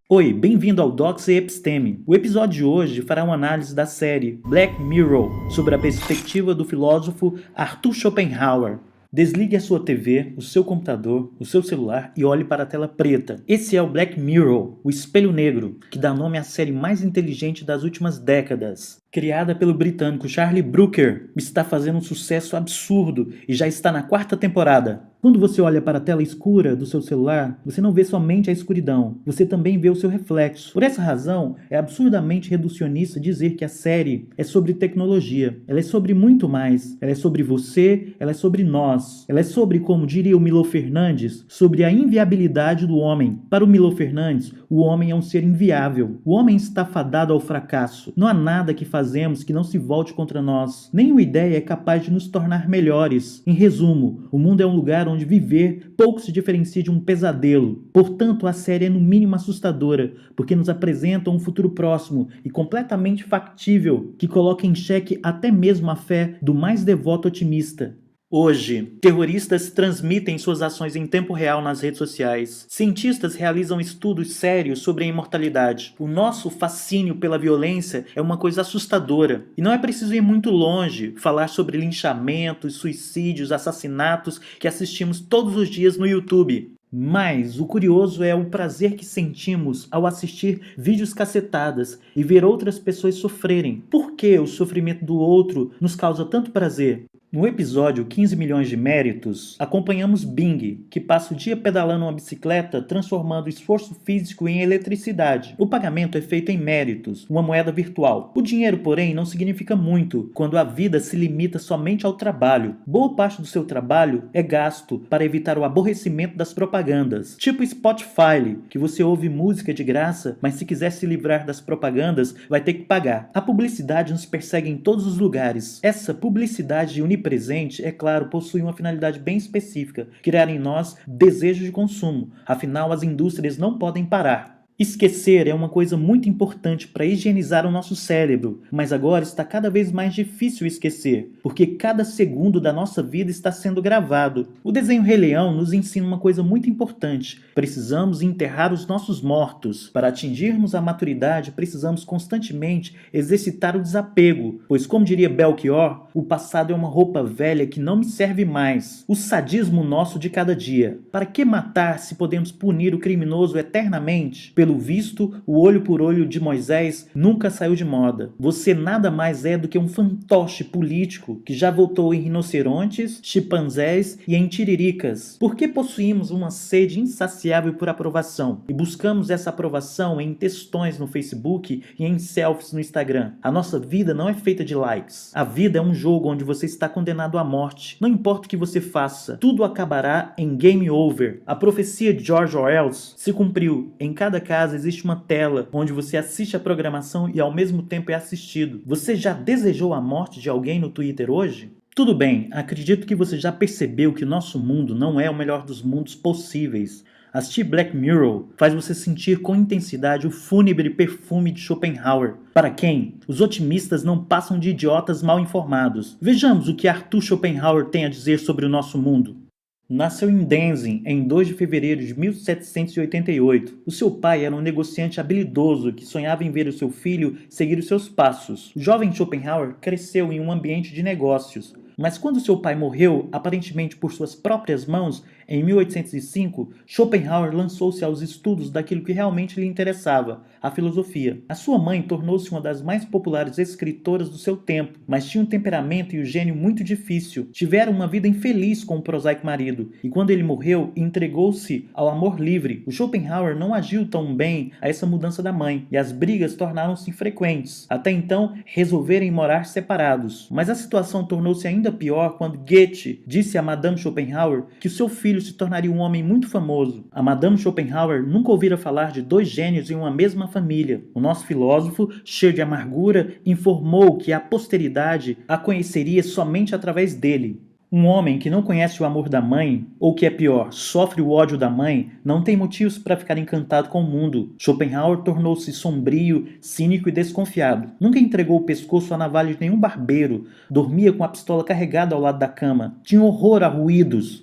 Oi, bem-vindo ao Docs e Episteme. O episódio de hoje fará uma análise da série Black Mirror sobre a perspectiva do filósofo Arthur Schopenhauer. Desligue a sua TV, o seu computador, o seu celular e olhe para a tela preta. Esse é o Black Mirror, o espelho negro, que dá nome à série mais inteligente das últimas décadas. Criada pelo britânico Charlie Brooker, está fazendo um sucesso absurdo e já está na 4ª temporada. Quando você olha para a tela escura do seu celular, você não vê somente a escuridão, você também vê o seu reflexo. Por essa razão, é absurdamente reducionista dizer que a série é sobre tecnologia. Ela é sobre muito mais. Ela é sobre você, ela é sobre nós. Ela é sobre, como diria o Milo Fernandes, sobre a inviabilidade do homem. Para o Milo Fernandes, o homem é um ser inviável. O homem está fadado ao fracasso. Não há nada que fazemos que não se volte contra nós. Nenhuma ideia é capaz de nos tornar melhores. Em resumo, o mundo é um lugar onde viver pouco se diferencia de um pesadelo. Portanto, a série é no mínimo assustadora, porque nos apresenta um futuro próximo e completamente factível, que coloca em xeque até mesmo a fé do mais devoto otimista. Hoje, terroristas transmitem suas ações em tempo real nas redes sociais. Cientistas realizam estudos sérios sobre a imortalidade. O nosso fascínio pela violência é uma coisa assustadora. E não é preciso ir muito longe, falar sobre linchamentos, suicídios, assassinatos que assistimos todos os dias no YouTube. Mas o curioso é o prazer que sentimos ao assistir vídeos cacetadas e ver outras pessoas sofrerem. Por que o sofrimento do outro nos causa tanto prazer? No episódio 15 milhões de méritos, acompanhamos Bing, que passa o dia pedalando uma bicicleta transformando o esforço físico em eletricidade. O pagamento é feito em méritos, uma moeda virtual. O dinheiro, porém, não significa muito quando a vida se limita somente ao trabalho. Boa parte do seu trabalho é gasto para evitar o aborrecimento das propagandas. Tipo Spotify, que você ouve música de graça, mas se quiser se livrar das propagandas, vai ter que pagar. A publicidade nos persegue em todos os lugares. Essa publicidade onipresente, é claro, possui uma finalidade bem específica, criar em nós desejo de consumo. Afinal, as indústrias não podem parar. Esquecer é uma coisa muito importante para higienizar o nosso cérebro, mas agora está cada vez mais difícil esquecer, porque cada segundo da nossa vida está sendo gravado. O desenho Rei Leão nos ensina uma coisa muito importante: precisamos enterrar os nossos mortos. Para atingirmos a maturidade, precisamos constantemente exercitar o desapego, pois, como diria Belchior, o passado é uma roupa velha que não me serve mais. O sadismo nosso de cada dia. Para que matar se podemos punir o criminoso eternamente? Pelo visto, o olho por olho de Moisés nunca saiu de moda. Você nada mais é do que um fantoche político que já votou em rinocerontes, chimpanzés e em tiriricas. Por que possuímos uma sede insaciável por aprovação e buscamos essa aprovação em textões no Facebook e em selfies no Instagram? A nossa vida não é feita de likes. A vida é um jogo onde você está condenado à morte. Não importa o que você faça, tudo acabará em game over. A profecia de George Orwell se cumpriu. Em cada casa existe uma tela onde você assiste a programação e ao mesmo tempo é assistido. Você já desejou a morte de alguém no Twitter hoje? Tudo bem, acredito que você já percebeu que o nosso mundo não é o melhor dos mundos possíveis. Assistir Black Mirror faz você sentir com intensidade o fúnebre perfume de Schopenhauer. Para quem? Os otimistas não passam de idiotas mal informados. Vejamos o que Arthur Schopenhauer tem a dizer sobre o nosso mundo. Nasceu em Denzin em 2 de fevereiro de 1788. O seu pai era um negociante habilidoso que sonhava em ver o seu filho seguir os seus passos. O jovem Schopenhauer cresceu em um ambiente de negócios. Mas quando seu pai morreu, aparentemente por suas próprias mãos, em 1805, Schopenhauer lançou-se aos estudos daquilo que realmente lhe interessava, a filosofia. A sua mãe tornou-se uma das mais populares escritoras do seu tempo, mas tinha um temperamento e um gênio muito difícil. Tiveram uma vida infeliz com o prosaico marido, e quando ele morreu, entregou-se ao amor livre. O Schopenhauer não agiu tão bem a essa mudança da mãe, e as brigas tornaram-se frequentes. Até então, resolverem morar separados. Mas a situação tornou-se ainda pior quando Goethe disse a Madame Schopenhauer que o seu filho se tornaria um homem muito famoso. A Madame Schopenhauer nunca ouvira falar de 2 gênios em uma mesma família. O nosso filósofo, cheio de amargura, informou que a posteridade a conheceria somente através dele. Um homem que não conhece o amor da mãe, ou que é pior, sofre o ódio da mãe, não tem motivos para ficar encantado com o mundo. Schopenhauer tornou-se sombrio, cínico e desconfiado. Nunca entregou o pescoço à navalha de nenhum barbeiro. Dormia com a pistola carregada ao lado da cama. Tinha horror a ruídos.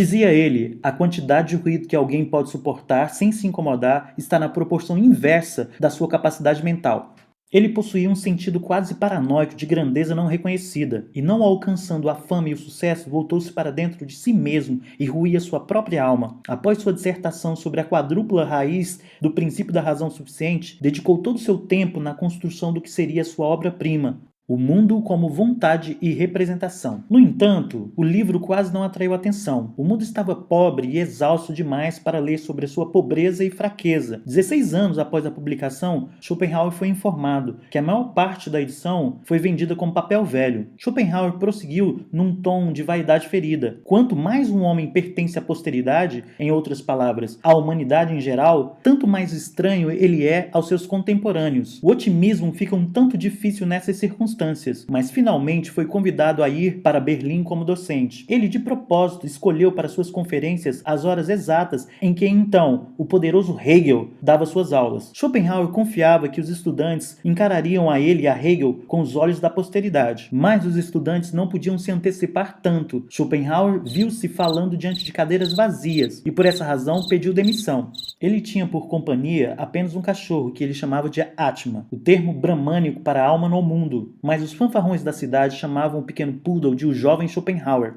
Dizia ele, a quantidade de ruído que alguém pode suportar sem se incomodar está na proporção inversa da sua capacidade mental. Ele possuía um sentido quase paranoico de grandeza não reconhecida, e não alcançando a fama e o sucesso, voltou-se para dentro de si mesmo e ruía sua própria alma. Após sua dissertação sobre a quadrupla raiz do princípio da razão suficiente, dedicou todo o seu tempo na construção do que seria sua obra-prima, O Mundo como Vontade e Representação. No entanto, o livro quase não atraiu atenção. O mundo estava pobre e exausto demais para ler sobre a sua pobreza e fraqueza. 16 anos após a publicação, Schopenhauer foi informado que a maior parte da edição foi vendida como papel velho. Schopenhauer prosseguiu num tom de vaidade ferida. Quanto mais um homem pertence à posteridade, em outras palavras, à humanidade em geral, tanto mais estranho ele é aos seus contemporâneos. O otimismo fica um tanto difícil nessas circunstâncias, mas finalmente foi convidado a ir para Berlim como docente. Ele de propósito escolheu para suas conferências as horas exatas em que então o poderoso Hegel dava suas aulas. Schopenhauer confiava que os estudantes encarariam a ele e a Hegel com os olhos da posteridade, mas os estudantes não podiam se antecipar tanto. Schopenhauer viu-se falando diante de cadeiras vazias e por essa razão pediu demissão. Ele tinha por companhia apenas um cachorro que ele chamava de Atma, o termo bramânico para alma no mundo, mas os fanfarrões da cidade chamavam o pequeno poodle de o jovem Schopenhauer.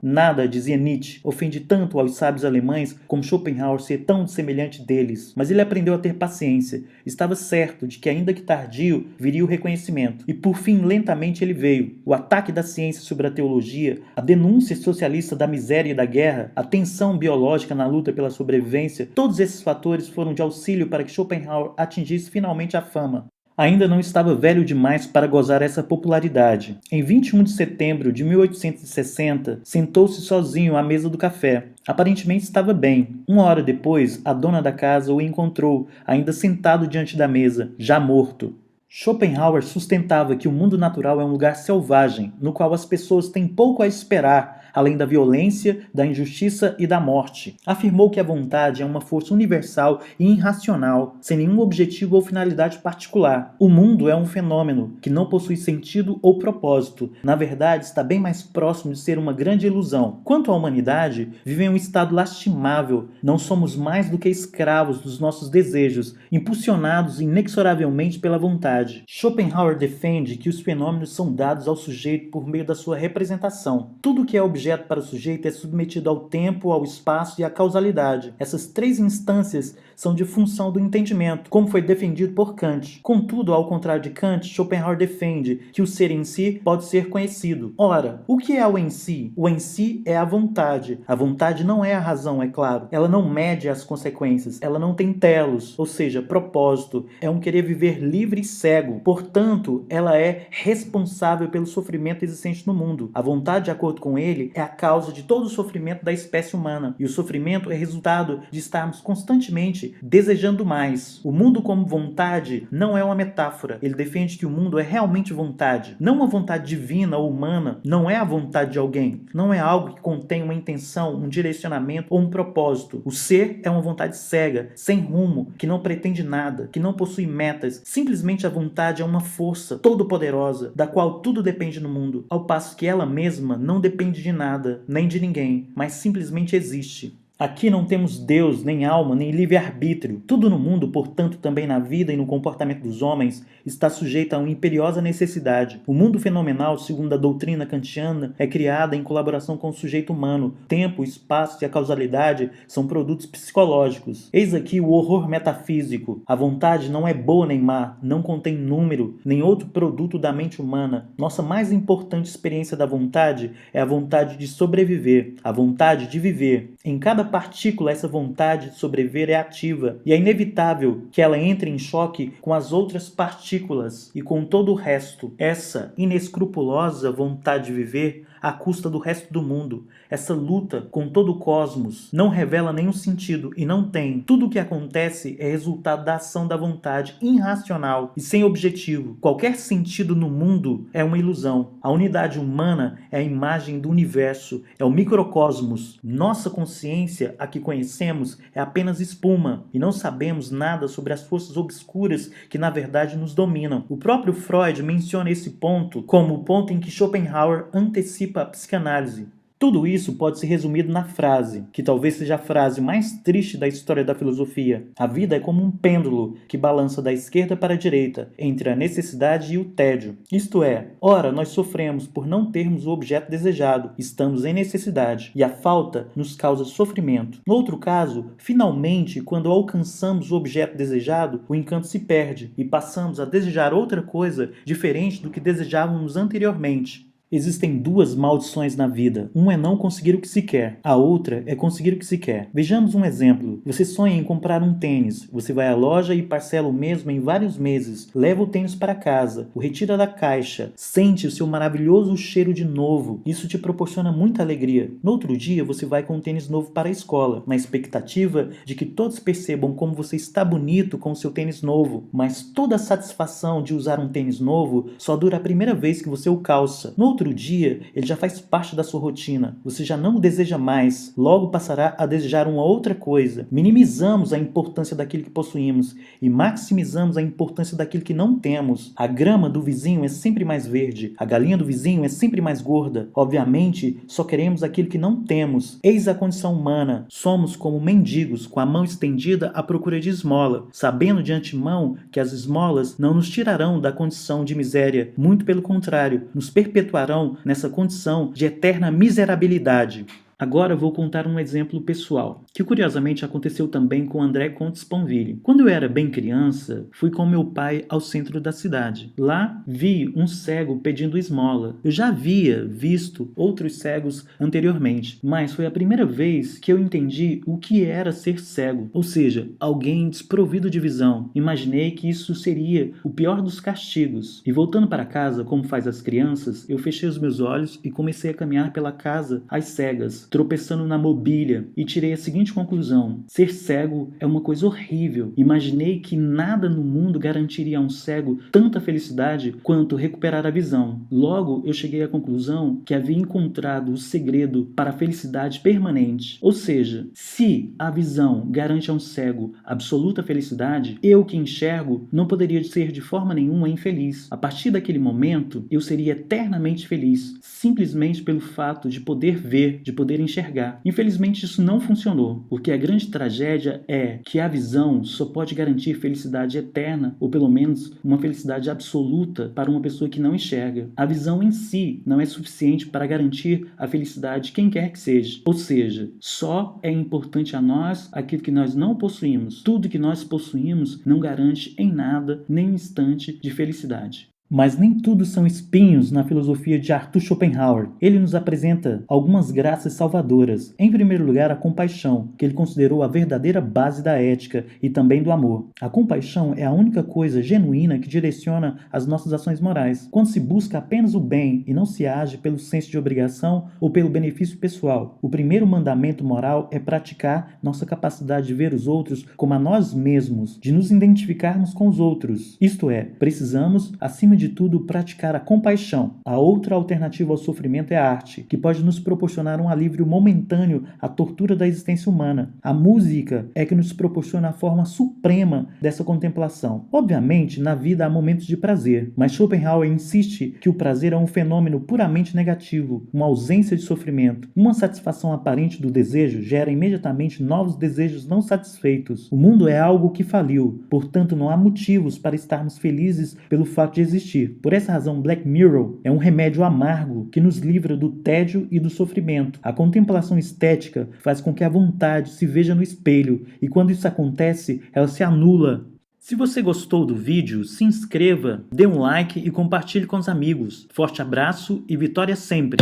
Nada, dizia Nietzsche, ofende tanto aos sábios alemães como Schopenhauer ser tão semelhante deles. Mas ele aprendeu a ter paciência. Estava certo de que, ainda que tardio, viria o reconhecimento. E por fim, lentamente ele veio. O ataque da ciência sobre a teologia, a denúncia socialista da miséria e da guerra, a tensão biológica na luta pela sobrevivência, todos esses fatores foram de auxílio para que Schopenhauer atingisse finalmente a fama. Ainda não estava velho demais para gozar essa popularidade. Em 21 de setembro de 1860, sentou-se sozinho à mesa do café. Aparentemente estava bem. Uma hora depois, a dona da casa o encontrou, ainda sentado diante da mesa, já morto. Schopenhauer sustentava que o mundo natural é um lugar selvagem, no qual as pessoas têm pouco a esperar, além da violência, da injustiça e da morte. Afirmou que a vontade é uma força universal e irracional, sem nenhum objetivo ou finalidade particular. O mundo é um fenômeno que não possui sentido ou propósito. Na verdade, está bem mais próximo de ser uma grande ilusão. Quanto à humanidade, vive em um estado lastimável. Não somos mais do que escravos dos nossos desejos, impulsionados inexoravelmente pela vontade. Schopenhauer defende que os fenômenos são dados ao sujeito por meio da sua representação. Tudo que é objeto para o sujeito é submetido ao tempo, ao espaço e à causalidade. Essas três instâncias são de função do entendimento, como foi defendido por Kant. Contudo, ao contrário de Kant, Schopenhauer defende que o ser em si pode ser conhecido. Ora, o que é o em si? O em si é a vontade. A vontade não é a razão, é claro. Ela não mede as consequências, ela não tem telos, ou seja, propósito. É um querer viver livre e cego. Portanto, ela é responsável pelo sofrimento existente no mundo. A vontade, de acordo com ele, é a causa de todo o sofrimento da espécie humana. E o sofrimento é resultado de estarmos constantemente desejando mais. O mundo como vontade não é uma metáfora. Ele defende que o mundo é realmente vontade. Não uma vontade divina ou humana. Não é a vontade de alguém. Não é algo que contém uma intenção, um direcionamento ou um propósito. O ser é uma vontade cega, sem rumo, que não pretende nada, que não possui metas. Simplesmente a vontade é uma força todo-poderosa, da qual tudo depende no mundo, ao passo que ela mesma não depende de nada, nem de ninguém, mas simplesmente existe. Aqui não temos Deus, nem alma, nem livre-arbítrio. Tudo no mundo, portanto, também na vida e no comportamento dos homens, está sujeito a uma imperiosa necessidade. O mundo fenomenal, segundo a doutrina kantiana, é criado em colaboração com o sujeito humano. O tempo, o espaço e a causalidade são produtos psicológicos. Eis aqui o horror metafísico. A vontade não é boa nem má, não contém número, nem outro produto da mente humana. Nossa mais importante experiência da vontade é a vontade de sobreviver, a vontade de viver. Em cada partícula, essa vontade de sobreviver é ativa, e é inevitável que ela entre em choque com as outras partículas e com todo o resto. Essa inescrupulosa vontade de viver à custa do resto do mundo essa luta com todo o cosmos, não revela nenhum sentido e não tem. Tudo o que acontece é resultado da ação da vontade irracional e sem objetivo. Qualquer sentido no mundo é uma ilusão. A unidade humana é a imagem do universo, é o microcosmos. Nossa consciência, a que conhecemos, é apenas espuma e não sabemos nada sobre as forças obscuras que na verdade nos dominam. O próprio Freud menciona esse ponto como o ponto em que Schopenhauer antecipa a psicanálise. Tudo isso pode ser resumido na frase, que talvez seja a frase mais triste da história da filosofia. A vida é como um pêndulo que balança da esquerda para a direita, entre a necessidade e o tédio. Isto é, ora nós sofremos por não termos o objeto desejado, estamos em necessidade, e a falta nos causa sofrimento. No outro caso, finalmente, quando alcançamos o objeto desejado, o encanto se perde e passamos a desejar outra coisa diferente do que desejávamos anteriormente. Existem duas maldições na vida. Uma é não conseguir o que se quer. A outra é conseguir o que se quer. Vejamos um exemplo. Você sonha em comprar um tênis. Você vai à loja e parcela o mesmo em vários meses. Leva o tênis para casa. O retira da caixa. Sente o seu maravilhoso cheiro de novo. Isso te proporciona muita alegria. No outro dia, você vai com um tênis novo para a escola, na expectativa de que todos percebam como você está bonito com o seu tênis novo. Mas toda a satisfação de usar um tênis novo só dura a primeira vez que você o calça. No outro dia, ele já faz parte da sua rotina. Você já não o deseja mais. Logo passará a desejar uma outra coisa. Minimizamos a importância daquilo que possuímos e maximizamos a importância daquilo que não temos. A grama do vizinho é sempre mais verde. A galinha do vizinho é sempre mais gorda. Obviamente, só queremos aquilo que não temos. Eis a condição humana. Somos como mendigos, com a mão estendida à procura de esmola, sabendo de antemão que as esmolas não nos tirarão da condição de miséria. Muito pelo contrário, nos perpetuarão nessa condição de eterna miserabilidade. Agora vou contar um exemplo pessoal, que curiosamente aconteceu também com André Comte Sponville. Quando eu era bem criança, fui com meu pai ao centro da cidade. Lá, vi um cego pedindo esmola. Eu já havia visto outros cegos anteriormente, mas foi a primeira vez que eu entendi o que era ser cego, ou seja, alguém desprovido de visão. Imaginei que isso seria o pior dos castigos. E voltando para casa, como faz as crianças, eu fechei os meus olhos e comecei a caminhar pela casa às cegas, tropeçando na mobília, e tirei a seguinte conclusão: ser cego é uma coisa horrível. Imaginei que nada no mundo garantiria a um cego tanta felicidade quanto recuperar a visão. Logo, eu cheguei à conclusão que havia encontrado o segredo para a felicidade permanente. Ou seja, se a visão garante a um cego absoluta felicidade, eu que enxergo não poderia ser de forma nenhuma infeliz. A partir daquele momento, eu seria eternamente feliz, simplesmente pelo fato de poder ver, de poder enxergar. Infelizmente isso não funcionou, porque a grande tragédia é que a visão só pode garantir felicidade eterna, ou pelo menos uma felicidade absoluta para uma pessoa que não enxerga. A visão em si não é suficiente para garantir a felicidade de quem quer que seja. Ou seja, só é importante a nós aquilo que nós não possuímos. Tudo que nós possuímos não garante em nada nem um instante de felicidade. Mas nem tudo são espinhos na filosofia de Arthur Schopenhauer. Ele nos apresenta algumas graças salvadoras. Em primeiro lugar, a compaixão, que ele considerou a verdadeira base da ética e também do amor. A compaixão é a única coisa genuína que direciona as nossas ações morais. Quando se busca apenas o bem e não se age pelo senso de obrigação ou pelo benefício pessoal. O primeiro mandamento moral é praticar nossa capacidade de ver os outros como a nós mesmos, de nos identificarmos com os outros. Isto é, precisamos, acima de tudo, praticar a compaixão. A outra alternativa ao sofrimento é a arte, que pode nos proporcionar um alívio momentâneo à tortura da existência humana. A música é que nos proporciona a forma suprema dessa contemplação. Obviamente, na vida há momentos de prazer, mas Schopenhauer insiste que o prazer é um fenômeno puramente negativo, uma ausência de sofrimento. Uma satisfação aparente do desejo gera imediatamente novos desejos não satisfeitos. O mundo é algo que faliu, portanto não há motivos para estarmos felizes pelo fato de existir. Por essa razão, Black Mirror é um remédio amargo que nos livra do tédio e do sofrimento. A contemplação estética faz com que a vontade se veja no espelho, e quando isso acontece, ela se anula. Se você gostou do vídeo, se inscreva, dê um like e compartilhe com os amigos. Forte abraço e vitória sempre!